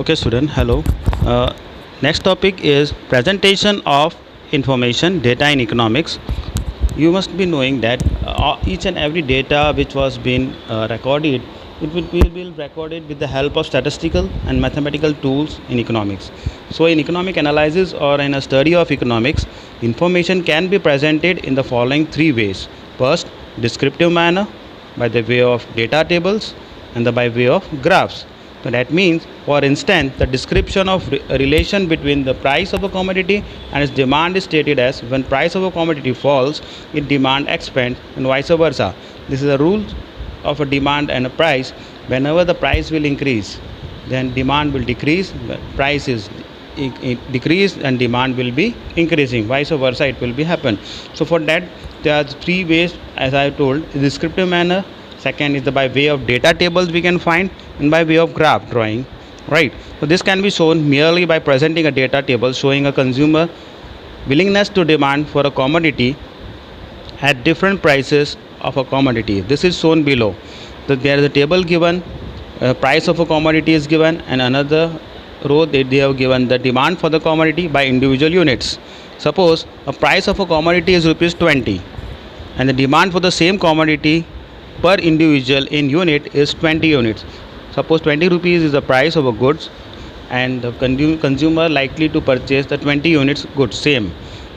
Okay, student, hello. Uh, Next topic is presentation of information data in economics. You must be knowing that each and every data which was being recorded, will be recorded with the help of statistical and mathematical tools in economics. So, in economic analysis or in a study of economics, information can be presented in the following three ways. First, descriptive manner by the way of data tables and by way of graphs. So that means, for instance, the description of a relation between the price of a commodity and its demand is stated as when price of a commodity falls, its demand expands and vice versa. This is a rule of a demand and a price. Whenever the price will increase, then demand will decrease. Price is decrease and demand will be increasing. Vice versa, it will be happen. So for that, there are three ways, as I told: descriptive manner. Second is the by way of data tables we can find, and by way of graph drawing, right? So this can be shown merely by presenting a data table showing a consumer willingness to demand for a commodity at different prices of a commodity. This is shown below. So there is a table given, price of a commodity is given, and another row they have given the demand for the commodity by individual units. Suppose a price of a commodity is rupees 20 and the demand for the same commodity per individual in unit is 20 units. Suppose 20 rupees is the price of a goods and the consumer likely to purchase the 20 units goods same.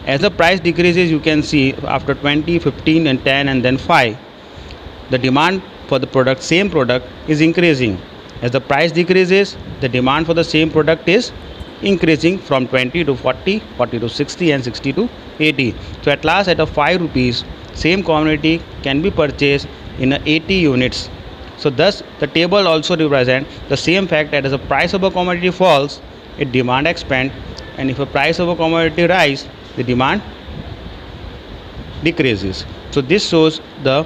As the price decreases, you can see after 20, 15 and 10 and then 5, the demand for the product, same product, is increasing. As the price decreases, the demand for the same product is increasing from 20 to 40, 40 to 60 and 60 to 80. So at last, at a 5 rupees, same commodity can be purchased in 80 units. So thus the table also represents the same fact that as the price of a commodity falls, its demand expands, and if a price of a commodity rise, the demand decreases. So this shows the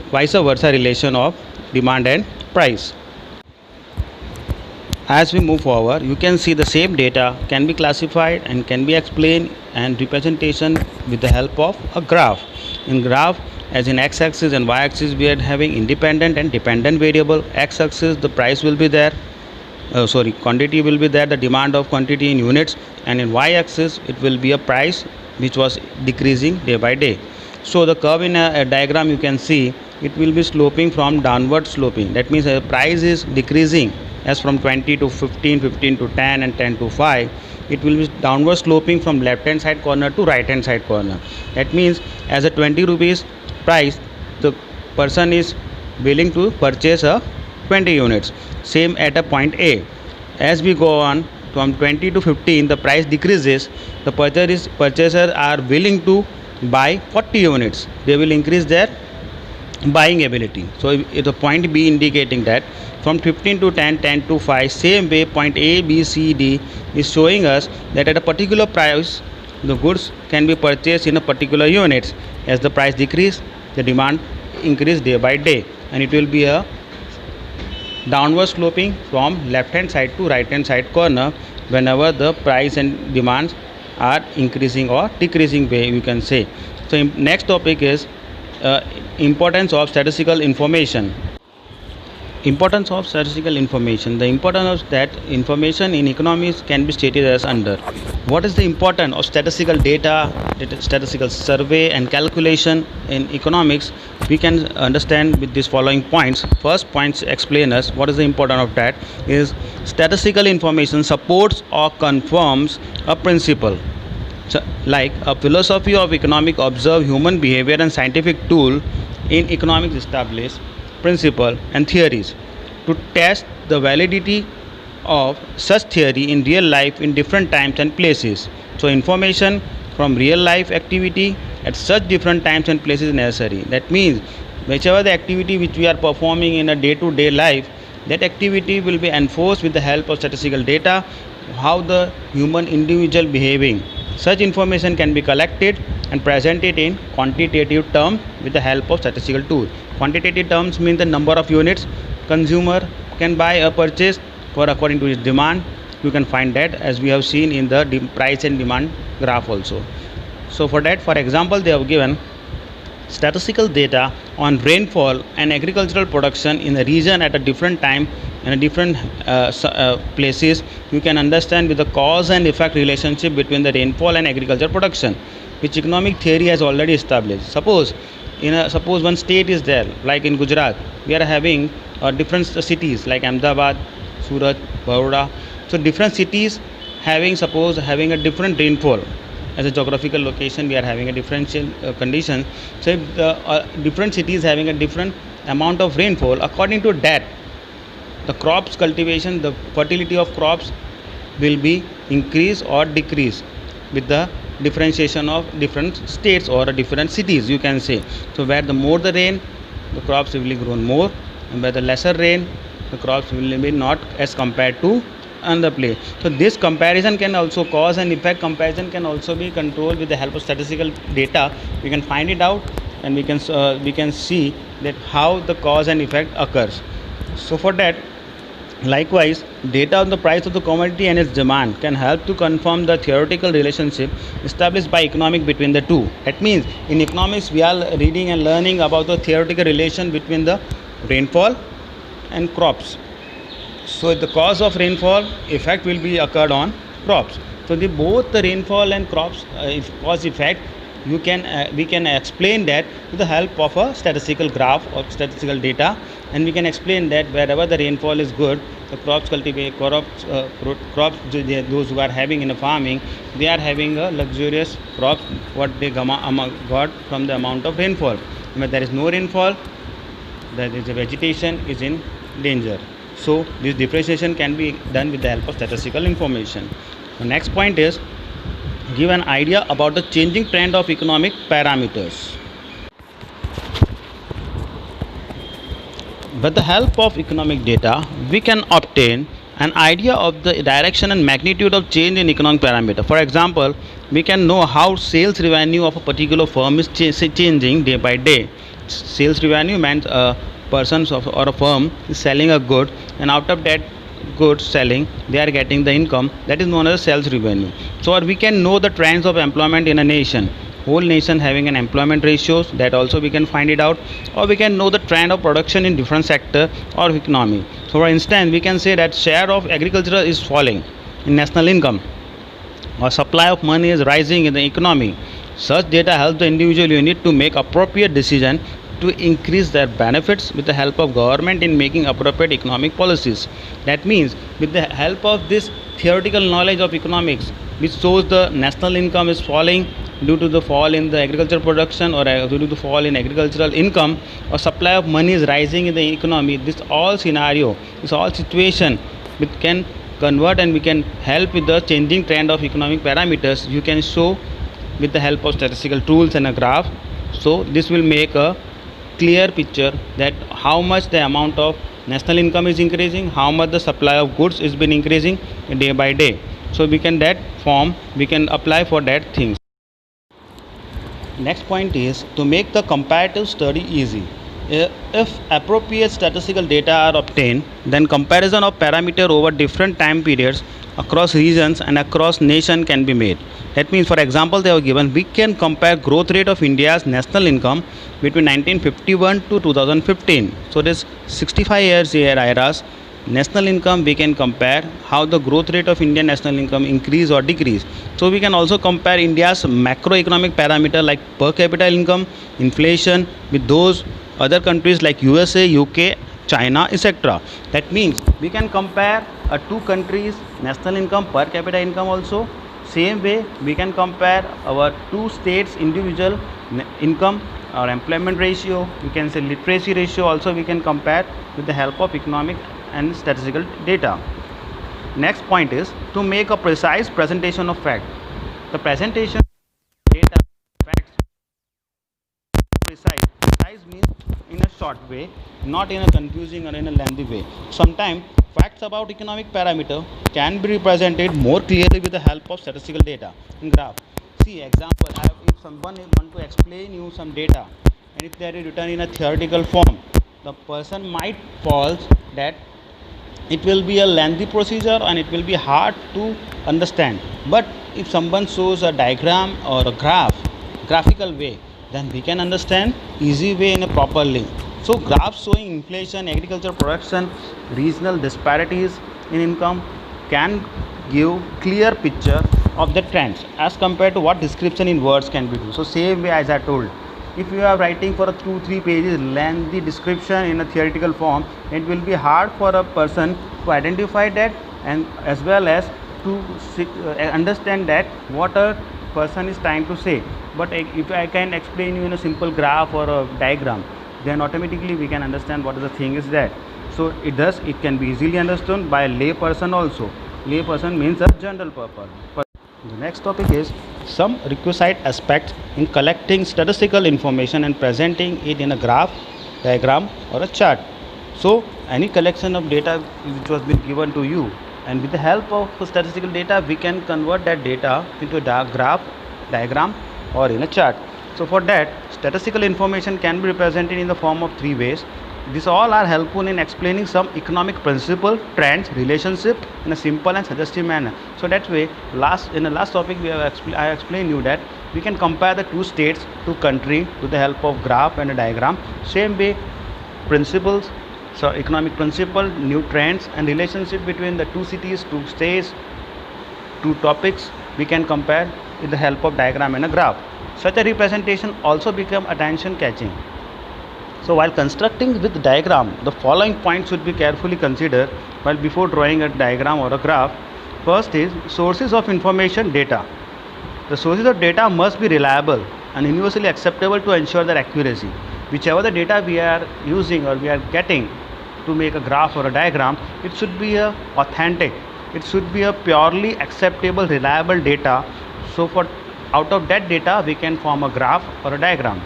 vice versa relation of demand and price. As we move forward, you can see the same data can be classified and can be explained and representation with the help of a graph. In graph, as in x-axis and y-axis, we are having independent and dependent variable. X-axis, the price will be there, quantity will be there, the demand of quantity in units, and in y-axis it will be a price which was decreasing day by day. So the curve in a diagram, you can see it will be sloping from downward sloping. That means the price is decreasing as from 20 to 15, 15 to 10 and 10 to 5. It will be downward sloping from left hand side corner to right hand side corner. That means as a 20 rupees price, the person is willing to purchase a 20 units, same at a point A. As we go on from 20 to 15, the price decreases, the purchasers are willing to buy 40 units. They will increase their buying ability. So if the point B indicating that from 15 to 10, 10 to 5, same way point A, B, C, D is showing us that at a particular price the goods can be purchased in a particular units. As the price decrease, the demand increase day by day, and it will be a downward sloping from left hand side to right hand side corner whenever the price and demands are increasing or decreasing way, you can say. So next topic is importance of statistical information. Importance of statistical information. The importance of that information in economics can be stated as under. What is the importance of statistical data, statistical survey and calculation in economics? We can understand with these following points. First points explain us what is the importance of that is statistical information supports or confirms a principle. So, like a philosophy of economic observe human behavior and scientific tool in economics establish principle and theories to test the validity of such theory in real life in different times and places. So information from real life activity at such different times and places is necessary. That means whichever the activity which we are performing in a day-to-day life, that activity will be enforced with the help of statistical data, how the human individual behaving. Such information can be collected and presented in quantitative terms with the help of statistical tool. Quantitative terms mean the number of units consumer can buy or purchase for according to his demand. You can find that as we have seen in the price and demand graph also. So for that, for example, they have given statistical data on rainfall and agricultural production in a region at a different time and a different places, you can understand with the cause and effect relationship between the rainfall and agricultural production, which economic theory has already established. Suppose one state is there, like in Gujarat, we are having different cities like Ahmedabad, Surat, Baroda. So different cities having a different rainfall. As a geographical location, we are having a differential condition. So if the different cities having a different amount of rainfall, according to that, the crops cultivation, the fertility of crops will be increase or decrease with the differentiation of different states or different cities, you can say. So where the more the rain, the crops will be grown more, and where the lesser rain, the crops will be not as compared to another place. So this comparison can also cause and effect comparison can also be controlled with the help of statistical data. We can find it out, and we can see that how the cause and effect occurs. So for that, likewise, data on the price of the commodity and its demand can help to confirm the theoretical relationship established by economics between the two. That means in economics we are reading and learning about the theoretical relation between the rainfall and crops. So the cause of rainfall effect will be occurred on crops. So both the rainfall and crops cause effect, we can explain that with the help of a statistical graph or statistical data, and we can explain that wherever the rainfall is good, the crops those who are having in a farming, they are having a luxurious crops what they got from the amount of rainfall. When there is no rainfall, the vegetation is in danger. So this differentiation can be done with the help of statistical information. The next point is give an idea about the changing trend of economic parameters. With the help of economic data, we can obtain an idea of the direction and magnitude of change in economic parameter. For example, we can know how sales revenue of a particular firm is changing day by day. Sales revenue means a person or a firm is selling a good, and out of that goods selling, they are getting the income that is known as sales revenue. So we can know the trends of employment in a nation, whole nation having an employment ratios, that also we can find it out, or we can know the trend of production in different sector or economy. So for instance, we can say that share of agriculture is falling in national income, or supply of money is rising in the economy. Such data helps the individual unit to make appropriate decision to increase their benefits with the help of government in making appropriate economic policies. That means with the help of this theoretical knowledge of economics, which shows the national income is falling due to the fall in the agricultural production, or due to the fall in agricultural income, or supply of money is rising in the economy, this all scenario, this all situation, which can convert and we can help with the changing trend of economic parameters, you can show with the help of statistical tools and a graph. So this will make a clear picture that how much the amount of national income is increasing, how much the supply of goods is been increasing day by day. So we can apply for that things. Next point is to make the comparative study easy. If appropriate statistical data are obtained, then comparison of parameter over different time periods across regions and across nation can be made. That means, for example, they have given we can compare growth rate of India's national income between 1951 to 2015. So this 65 years eras national income, we can compare how the growth rate of Indian national income increase or decrease. So we can also compare India's macroeconomic parameter like per capita income, inflation with those other countries like USA, UK, China, etc. That means we can compare two countries national income, per capita income also. Same way we can compare our two states individual income or employment ratio, we can say literacy ratio also we can compare with the help of economic and statistical data. Next point is to make a precise presentation of fact. The presentation data facts precise. Precise means in a short way, not in a confusing or in a lengthy way. Sometimes facts about economic parameter can be represented more clearly with the help of statistical data in graph. See example, if someone want to explain you some data, and if they are written in a theoretical form, the person might falls that it will be a lengthy procedure and it will be hard to understand. But if someone shows a diagram or a graphical way, then we can understand easy way in a proper link. So graphs showing inflation, agriculture production, regional disparities in income can give clear picture of the trends as compared to what description in words can be do. So same way as I told, if you are writing for a 2-3 pages lengthy description in a theoretical form, it will be hard for a person to identify that, and as well as to understand that what a person is trying to say. But if I can explain you in a simple graph or a diagram, then automatically we can understand what the thing is that. So it can be easily understood by a lay person also. Lay person means a general purpose. The next topic is some requisite aspects in collecting statistical information and presenting it in a graph, diagram or a chart. So any collection of data which was been given to you, and with the help of statistical data we can convert that data into a graph, diagram or in a chart. So for that, statistical information can be represented in the form of 3 ways. These all are helpful in explaining some economic principle, trends, relationship in a simple and suggestive manner. So that way, in the last topic I explained you that we can compare the 2 states, 2 country with the help of graph and a diagram. Same way, principles, so economic principle, new trends and relationship between the 2 cities, 2 states, 2 topics we can compare with the help of diagram and a graph. Such a representation also become attention catching. So while constructing with diagram, the following points should be carefully considered while before drawing a diagram or a graph. First is sources of information, data. The sources of data must be reliable and universally acceptable to ensure their accuracy. Whichever the data we are using or we are getting to make a graph or a diagram, it should be authentic. It should be a purely acceptable, reliable data. So out of that data we can form a graph or a diagram.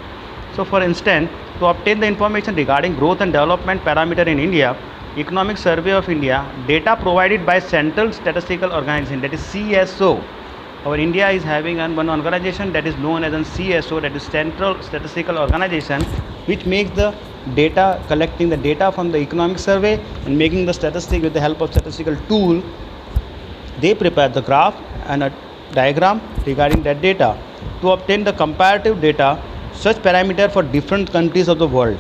So for instance, to obtain the information regarding growth and development parameter in India, Economic Survey of India, data provided by Central Statistical Organization, that is CSO. Our India is having one organization that is known as CSO, that is Central Statistical Organization, which makes the data, collecting the data from the economic survey and making the statistic with the help of statistical tool. They prepare the graph and a diagram regarding that data. To obtain the comparative data, such parameter for different countries of the world,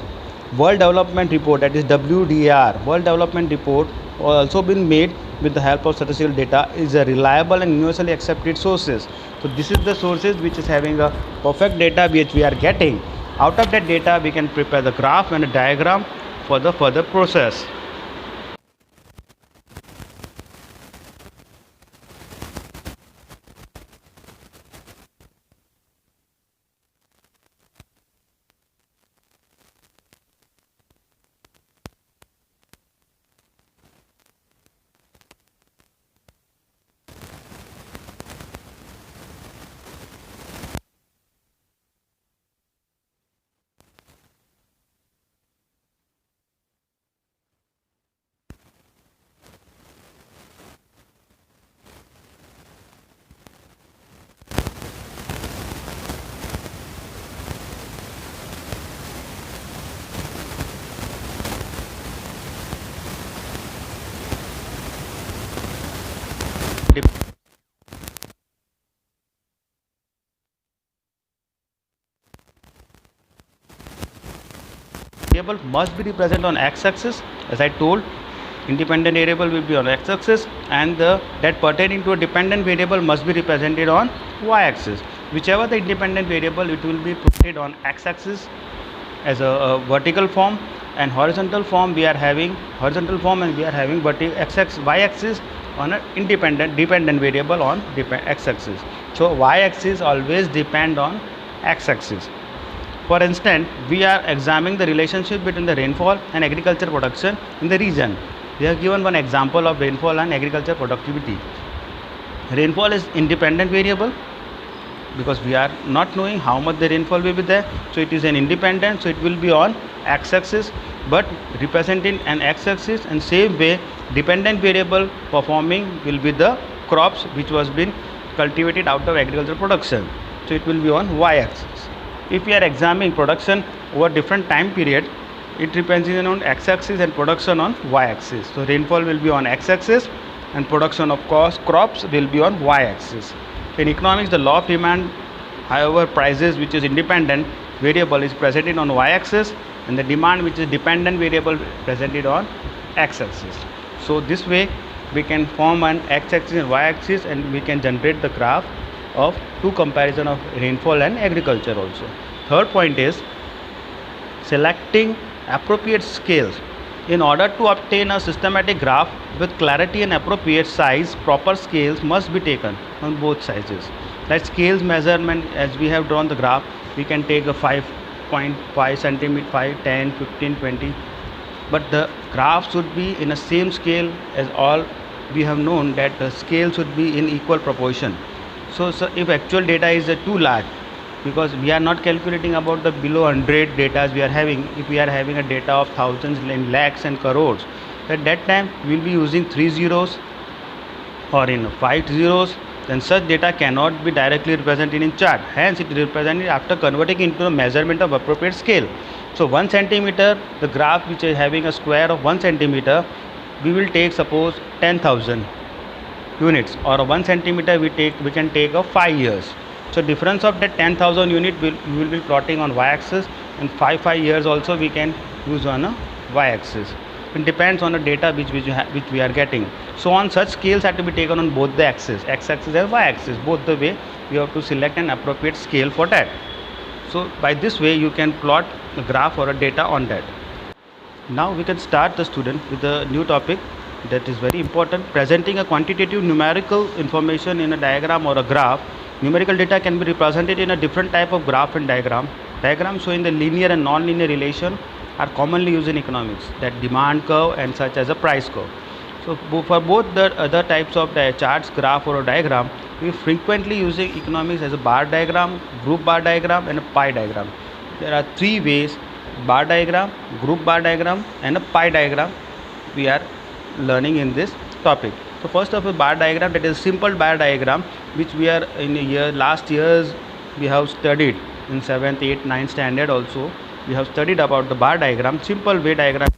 World Development Report, that is WDR, World Development Report, also been made with the help of statistical data, is a reliable and universally accepted sources. So this is the sources which is having a perfect data which we are getting. Out of that data we can prepare the graph and a diagram for the further process. Variable must be represented on x-axis. As I told, independent variable will be on x-axis, and that pertaining to a dependent variable must be represented on y-axis. Whichever the independent variable, it will be put on x-axis as a vertical form, and horizontal form we are having y-axis on a dependent variable on x-axis. So y-axis always depend on x-axis. For instance, we are examining the relationship between the rainfall and agriculture production in the region. They have given one example of rainfall and agriculture productivity. Rainfall is independent variable because we are not knowing how much the rainfall will be there. So it is an independent, so it will be on x-axis, but representing an x-axis, and same way dependent variable performing will be the crops which was been cultivated out of agricultural production. So it will be on y-axis. If we are examining production over different time period, it depends on x-axis and production on y-axis. So rainfall will be on x-axis and production of crops will be on y-axis. In economics, the law of demand However, prices, which is independent variable, is presented on y-axis, and the demand, which is dependent variable, presented on x-axis. So this way we can form an x-axis and y-axis, and we can generate the graph of two comparison of rainfall and agriculture also. Third point is selecting appropriate scales. In order to obtain a systematic graph with clarity and appropriate size, proper scales must be taken on both sizes. Like scales measurement, as we have drawn the graph, we can take a 5.5 centimeter, 5, 10, 15, 20, but the graph should be in the same scale as all. We have known that the scale should be in equal proportion. So if actual data is too large, because we are not calculating about the below 100 data we are having. If we are having a data of thousands and lakhs and crores, at that time we will be using 3 zeros or in 5 zeros, then such data cannot be directly represented in chart. Hence it is represented after converting into a measurement of appropriate scale. So 1 centimeter, the graph which is having a square of 1 centimeter, we will take suppose 10,000 units, or 1 centimeter we can take of 5 years. So difference of that 10,000 unit we will be plotting on y-axis, and 5 years also we can use on a y-axis. It depends on the data which we are getting. So on such scales have to be taken on both the axis, x-axis and y-axis. Both the way you have to select an appropriate scale for that. So by this way you can plot the graph or a data on that. Now we can start the student with a new topic that is very important: presenting a quantitative numerical information in a diagram or a graph. Numerical data can be represented in a different type of graph and diagram. Diagrams showing the linear and non-linear relation are commonly used in economics, that demand curve and such as a price curve. So for both the other types of charts, graph or a diagram, we frequently using economics as a bar diagram, group bar diagram and a pie diagram. There are three ways: bar diagram, group bar diagram and a pie diagram we are learning in this topic. So first of all, bar diagram, that is simple bar diagram, which we are in last years we have studied in 7th, 8th, 9th standard also. We have studied about the bar diagram. Simple way diagram,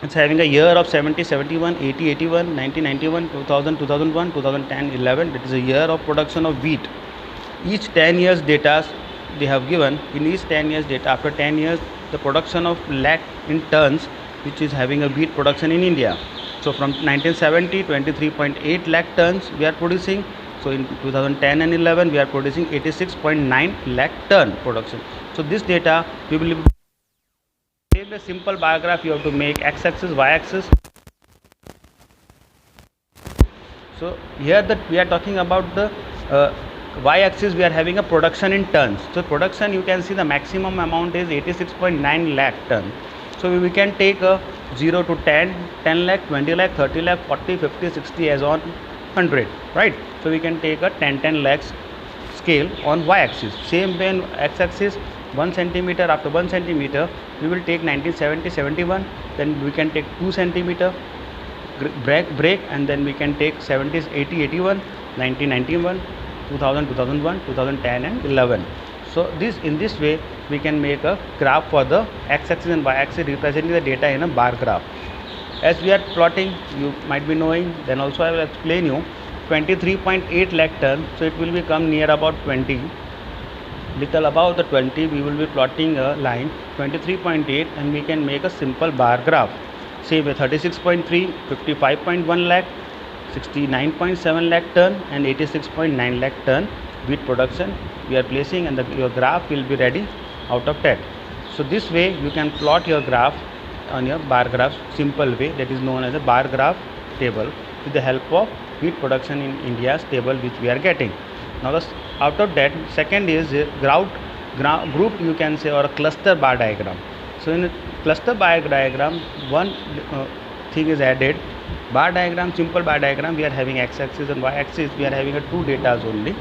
it's having a year of 70, 71, 80, 81, 90, 91, 2000, 2001, 2010, 11. That is a year of production of wheat. Each 10 years data they have given. In each 10 years data, after 10 years the production of lakh in tons, which is having a wheat production in India. So from 1970, 23.8 lakh tons we are producing. So in 2010 and 11 we are producing 86.9 lakh ton production. So this data we will take a simple bar graph. You have to make x-axis, y-axis. So here that we are talking about the y-axis, we are having a production in tons. So production, you can see the maximum amount is 86.9 lakh ton. So we can take a 0 to 10, 10 lakh, 20 lakh, 30 lakh, 40, 50, 60 as on 100, right? So we can take a 10 lakhs scale on y-axis. Same way on x-axis, 1 centimeter. After 1 centimeter we will take 1970, 71, then we can take 2 centimeter break, and then we can take 70s, 80, 81, 90, 91, 2000, 2001, 2010 and 11. So in this way we can make a graph for the x-axis and y-axis, representing the data in a bar graph. As we are plotting, you might be knowing, then also I will explain you, 23.8 lakh ton. So it will become near about 20, little above the 20 we will be plotting a line 23.8, and we can make a simple bar graph. Same way 36.3, 55.1 lakh, 69.7 lakh ton and 86.9 lakh ton wheat production we are placing, and your graph will be ready out of that. So this way you can plot your graph on your bar graph, simple way, that is known as a bar graph table, with the help of wheat production in India's table which we are getting. Now out of that, second is group, you can say, or a cluster bar diagram. So in a cluster bar diagram, one thing is added. Bar diagram, simple bar diagram, we are having x-axis and y-axis, we are having a two data only.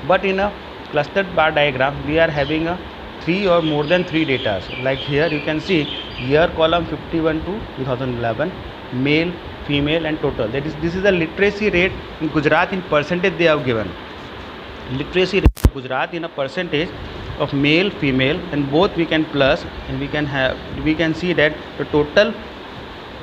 But in a clustered bar diagram we are having a 3 or more than 3 data. Like here you can see year column 51 to 2011, male, female and total. That is, this is the literacy rate in Gujarat in percentage they have given. Literacy rate in Gujarat in a percentage of male, female, and both we can plus, and we can see that the total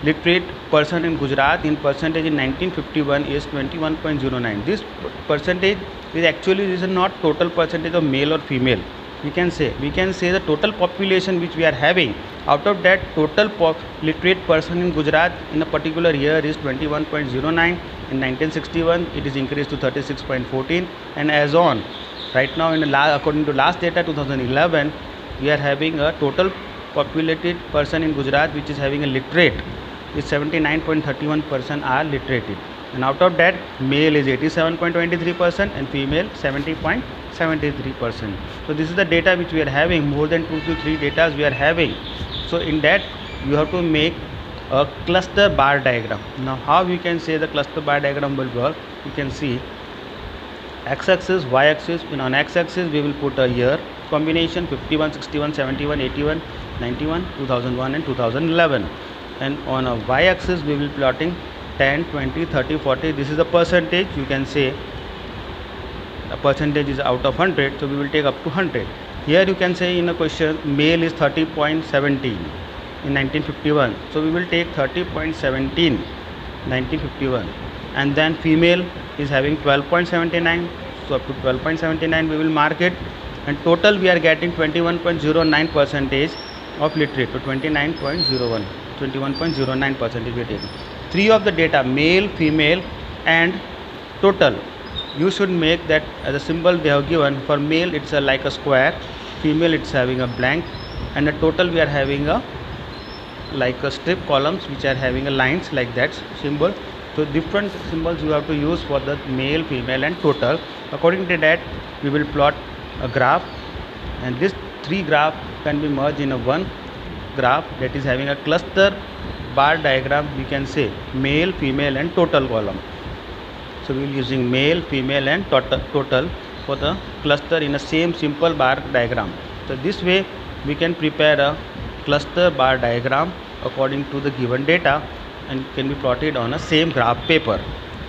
literate person in Gujarat in percentage in 1951 is 21.09. This percentage is actually, this is not total percentage of male or female. We can say the total population which we are having, out of that total literate person in Gujarat in a particular year is 21.09. In 1961 it is increased to 36.14, and as on right now according to last data 2011, we are having a total populated person in Gujarat which is having a literate is 79.31% are literated, and out of that male is 87.23% and female 70.73%. So this is the data which we are having, more than 2 to 3 data we are having. So in that you have to make a cluster bar diagram. Now how we can say the cluster bar diagram will work? You can see x-axis, y-axis. On x-axis we will put a year combination 51, 61, 71, 81, 91, 2001 and 2011, and on a y-axis we will plotting 10, 20, 30, 40. This is the percentage. You can say the percentage is out of 100, so we will take up to 100. Here you can say in a question male is 30.17 in 1951, so we will take 30.17 1951, and then female is having 12.79, so up to 12.79 we will mark it, and total we are getting 21.09 percentage of literate, to 21.09 percentage we are taking. 3 of the data, male, female and total, you should make that as a symbol they have given. For male it's like a square, female it's having a blank, and the total we are having a like a strip columns which are having a lines like that symbol. So different symbols you have to use for the male, female and total. According to that we will plot a graph, and this 3 graph can be merged in a one graph that is having a cluster bar diagram. We can say male, female and total column. So we will using male, female and total for the cluster in a same simple bar diagram. So this way we can prepare a cluster bar diagram according to the given data and can be plotted on a same graph paper.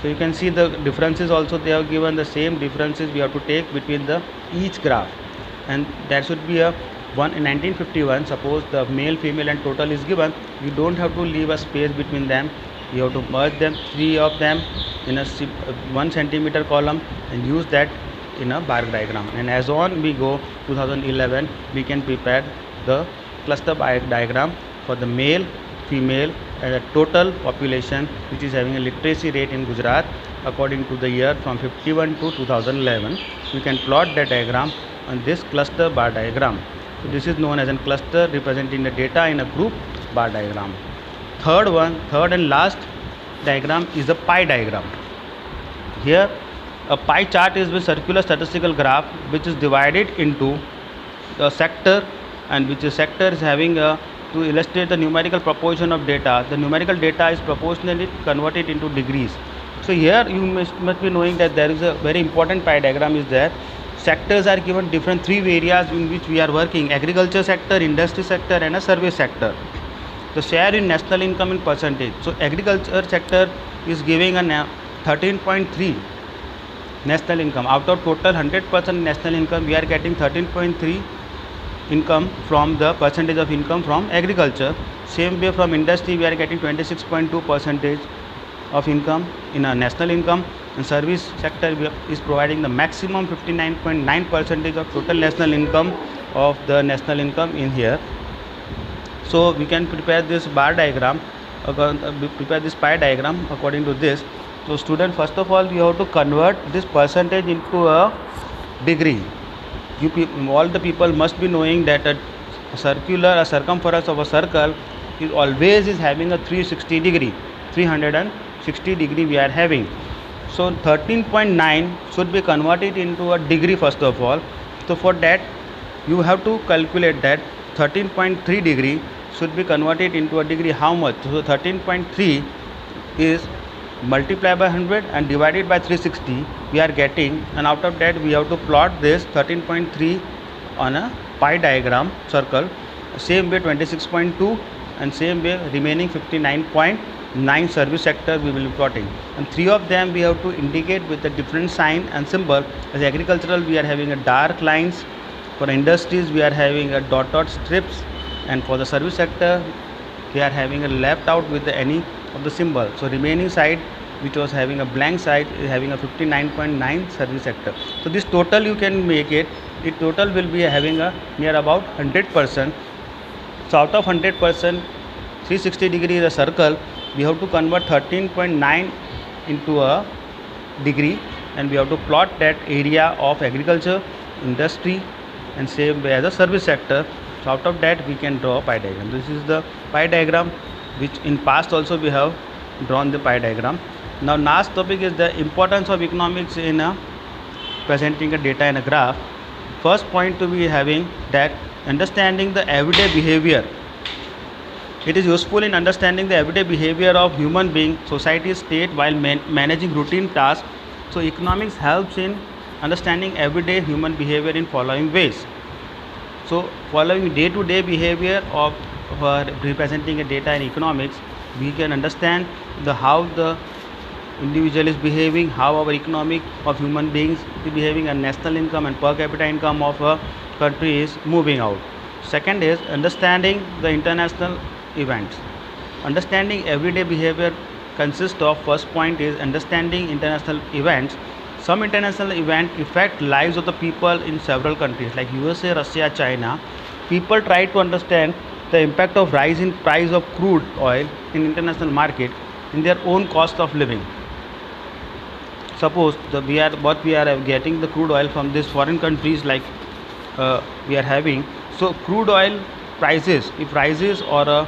So you can see the differences also, they have given the same differences we have to take between the each graph, and there should be a one. In 1951 suppose the male, female and total is given, you don't have to leave a space between them, you have to merge them 3 of them in a 1 centimeter column and use that in a bar diagram. And as on we go 2011 we can prepare the cluster bar diagram for the male, female and a total population which is having a literacy rate in Gujarat according to the year from 51 to 2011. We can plot the diagram on this cluster bar diagram. So this is known as a cluster representing the data in a group bar diagram. Third and last diagram is the pie diagram. Here a pie chart is with circular statistical graph which is divided into the sector, and which is sector is having a, to illustrate the numerical proportion of data. The numerical data is proportionally converted into degrees. So here you must be knowing that there is a very important pie diagram is there. Sectors are given different 3 areas in which we are working: agriculture sector, industry sector and a service sector. The share in national income in percentage. So agriculture sector is giving a 13.3 national income. Out of total 100% national income, we are getting 13.3 income from the percentage of income from agriculture. Same way from industry we are getting 26.2 percentage of income in a national income, and service sector is providing the maximum 59.9 percentage of total national income of the national income in here. So we can prepare this bar diagram, prepare this pie diagram according to this. So student, first of all you have to convert this percentage into a degree. All the people must be knowing that a circumference of a circle is always having a 360 degree we are having. So 13.9 should be converted into a degree first of all. So for that you have to calculate that 13.3 degree should be converted into a degree. How much? So 13.3 is multiplied by 100 and divided by 360 we are getting, and out of that we have to plot this 13.3 on a pie diagram circle. Same way 26.2 and same way remaining 59.9 service sector we will be plotting, and 3 of them we have to indicate with a different sign and symbol. As agricultural we are having a dark lines, for industries we are having a dot strips, and for the service sector they are having a left out with any of the symbol. So remaining side which was having a blank side is having a 59.9 service sector. So this total you can make it, the total will be having a near about 100%. So out of 100%, 360 degree is a circle, we have to convert 13.9 into a degree, and we have to plot that area of agriculture, industry, and same way as a service sector. So out of that we can draw a pie diagram. This is the pie diagram, which in past also we have drawn the pie diagram. Now last topic is the importance of economics in presenting a data in a graph. First point to be having that understanding the everyday behavior. It is useful in understanding the everyday behavior of human being, society, state while managing routine tasks. So economics helps in understanding everyday human behavior in following ways. So following day-to-day behavior of representing a data in economics, we can understand the how the individual is behaving, how our economic of human beings is behaving, and national income and per capita income of a country is moving out. Second is understanding the international events. Understanding everyday behavior consists of, first point is understanding international events. Some international events affect lives of the people in several countries like USA, Russia, China. People try to understand the impact of rise in price of crude oil in international market in their own cost of living. Suppose we are getting the crude oil from these foreign countries like we are having. So crude oil prices, if rises or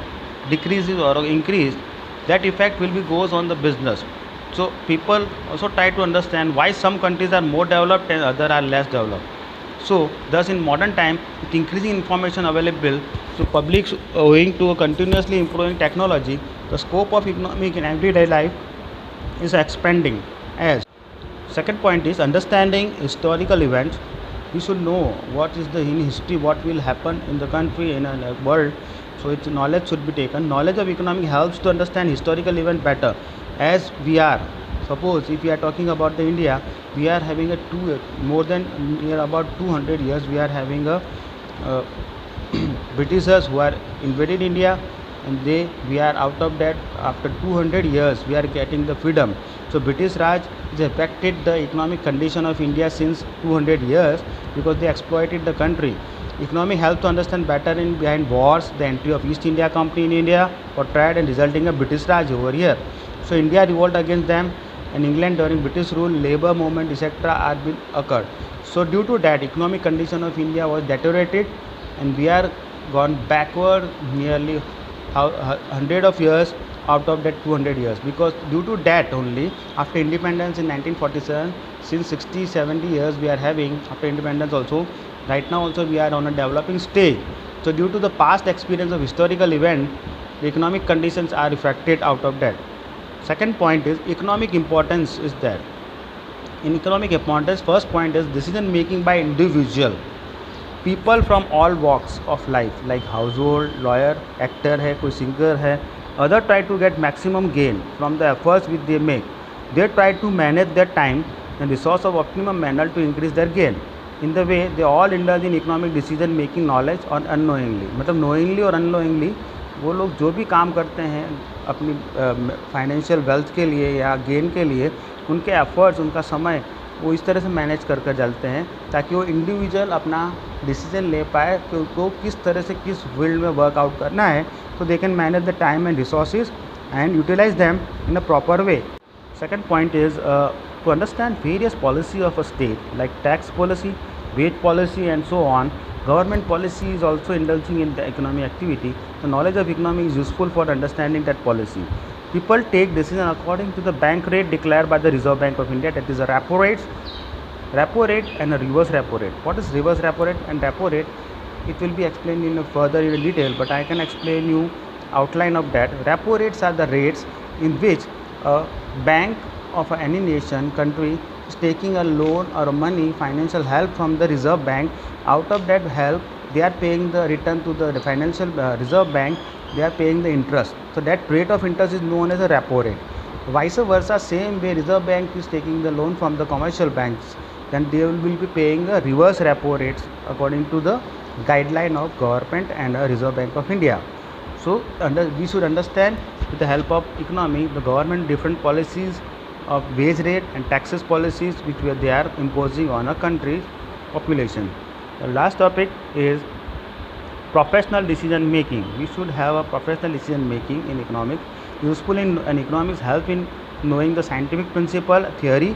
decreases or increase, that effect will be goes on the business. So people also try to understand why some countries are more developed and other are less developed. So thus in modern time, with increasing information available to public owing to a continuously improving technology, the scope of economic in everyday life is expanding. As second point is understanding historical events. We should know what is the in history, what will happen in the country, in a world. So its knowledge should be taken. Knowledge of economic helps to understand historical event better. As we are, suppose if we are talking about the India, we are having a more than near about 200 years we are having a Britishers who are invaded India, and we are out of that after 200 years we are getting the freedom. So British Raj has affected the economic condition of India since 200 years because they exploited the country. Economic helps to understand better in behind wars, the entry of East India Company in India for trade and resulting in British Raj over here. So India revolt against them, and England during British rule, labor movement etc. are been occurred. So due to that, economic condition of India was deteriorated, and we are gone backward nearly 100 of years out of that 200 years, because due to that only after independence in 1947, since 60-70 years we are having after independence also, right now also we are on a developing stage. So due to the past experience of historical event, the economic conditions are affected out of that. Second point is economic importance is there. In economic importance, first point is decision making by individual. People from all walks of life like household, lawyer, actor है, कोई singer है, other try to get maximum gain from the efforts which they make. They try to manage their time and resource of optimum manner to increase their gain. In the way they all indulge in economic decision making knowledge और unknowingly, मतलब knowingly और unknowingly वो लोग जो भी काम करते हैं अपनी फाइनेंशियल वेल्थ के लिए या गेन के लिए, उनके एफर्ट्स, उनका समय वो इस तरह से मैनेज कर कर चलते हैं ताकि वो इंडिविजुअल अपना डिसीजन ले पाए कि उनको किस तरह से किस फील्ड में वर्कआउट करना है, so they can manage the time and resources and utilize them in a proper way. Second point is to understand various policy of a state like tax policy, wage policy and so on. Government policy is also indulging in the economic activity. The knowledge of economy is useful for understanding that policy. People take decision according to the bank rate declared by the Reserve Bank of India, that is a repo rate and a reverse repo rate. What is reverse repo rate and repo rate? It will be explained in further in detail, but I can explain you outline of that. Repo rates are the rates in which a bank of any nation, country is taking a loan or money, financial help from the Reserve Bank. Out of that help, they are paying the return to the financial Reserve Bank. They are paying the interest. So that rate of interest is known as a repo rate. Vice versa, same way Reserve Bank is taking the loan from the commercial banks, then they will be paying a reverse repo rates according to the guideline of government and Reserve Bank of India. So we should understand with the help of economy the government different policies of wage rate and taxes policies which they are imposing on a country's population. The last topic is professional decision making. We should have a professional decision making in economics. Useful in economics help in knowing the scientific principle theory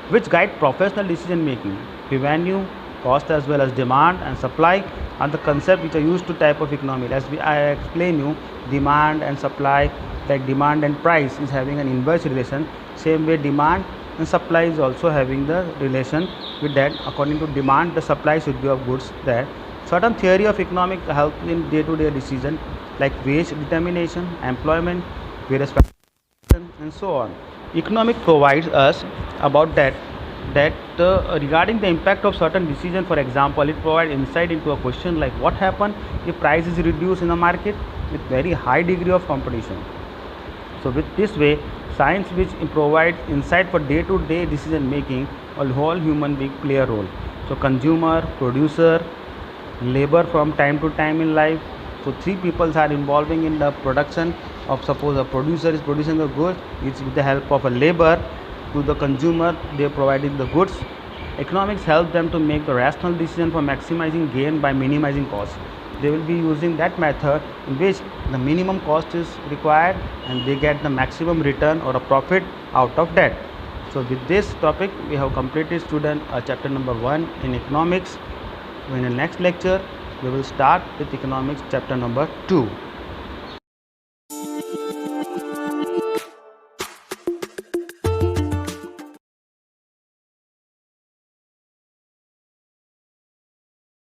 which guide professional decision making. Revenue, cost as well as demand and supply are the concepts which are used to type of economy. As I explain you, demand and supply, like demand and price is having an inverse relation. Same way demand and supply is also having the relation with that. According to demand, the supply should be of goods there. Certain theory of economics help in day-to-day decision like wage determination, employment, various factors and so on. Economic provides us about that regarding the impact of certain decision. For example, it provides insight into a question like what happen if price is reduced in the market with very high degree of competition. So with this way, science which provides insight for day-to-day decision making, a whole human being play a role. So consumer, producer, labor from time to time in life. So three people are involving in the production of, suppose a producer is producing a good, it's with the help of a labor to the consumer, they are providing the goods. Economics help them to make the rational decision for maximizing gain by minimizing cost. They will be using that method in which the minimum cost is required and they get the maximum return or a profit out of that. So with this topic we have completed student chapter number 1 in economics. In the next lecture we will start with economics chapter number 2.